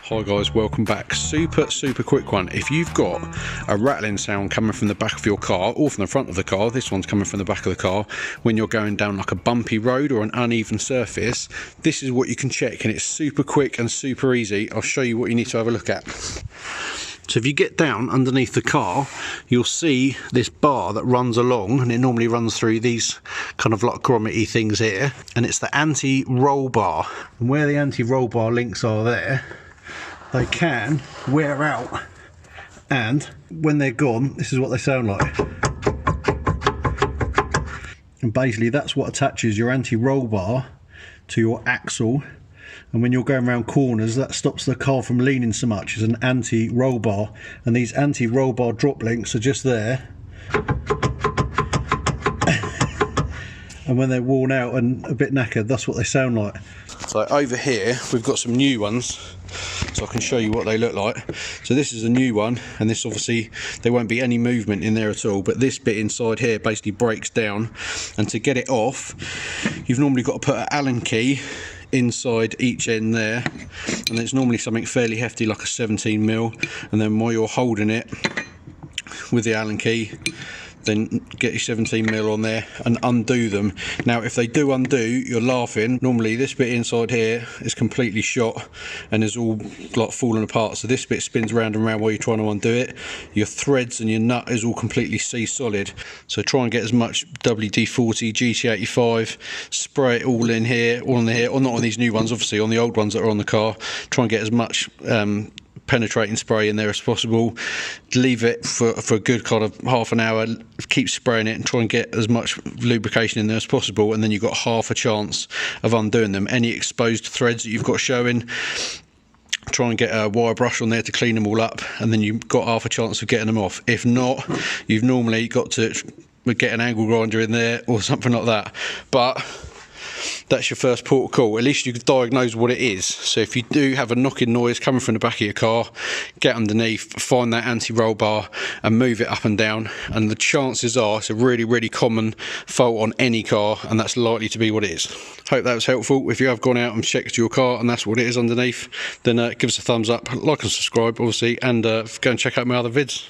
Hi guys, welcome back. Super quick one. If you've got a rattling sound coming from the back of your car or from the front of the car, this one's coming from the back of the car, when you're going down like a bumpy road or an uneven surface, this is what you can check, and it's super quick and super easy. I'll show you what you need to have a look at. So if you get down underneath the car, you'll see this bar that runs along, and it normally runs through these kind of like grommet-y things here, and it's the anti-roll bar. And where the anti-roll bar links are there, they can wear out, and when they're gone, this is what they sound like. And basically that's what attaches your anti-roll bar to your axle, and when you're going around corners, that stops the car from leaning so much. It's an anti-roll bar, and these anti-roll bar drop links are just there. And when they're worn out and a bit knackered, that's what they sound like. So over here we've got some new ones, so I can show you what they look like. So this is a new one, and this obviously there won't be any movement in there at all, but this bit inside here basically breaks down, and to get it off you've normally got to put an Allen key inside each end there, and it's normally something fairly hefty like a 17mm, and then while you're holding it with the Allen key, then get your 17mm on there and undo them. Now if they do undo, you're laughing. Normally this bit inside here is completely shot and is all like falling apart, so this bit spins round and round while you're trying to undo it. Your threads and your nut is all completely solid, so try and get as much WD-40, GT85, spray it all in here, all in here, or not on these new ones, obviously on the old ones that are on the car. Try and get as much penetrating spray in there as possible. Leave it for a good kind of half an hour, keep spraying it and try and get as much lubrication in there as possible, and then you've got half a chance of undoing them. Any exposed threads that you've got showing, try and get a wire brush on there to clean them all up, and then you've got half a chance of getting them off. If not, you've normally got to get an angle grinder in there or something like that, but that's your first port of call. At least you can diagnose what it is. So if you do have a knocking noise coming from the back of your car, get underneath, find that anti-roll bar and move it up and down, and the chances are it's a really common fault on any car, and that's likely to be what it is. Hope that was helpful. If you have gone out and checked your car and that's what it is underneath, then give us a thumbs up, like and subscribe obviously, and go and check out my other vids.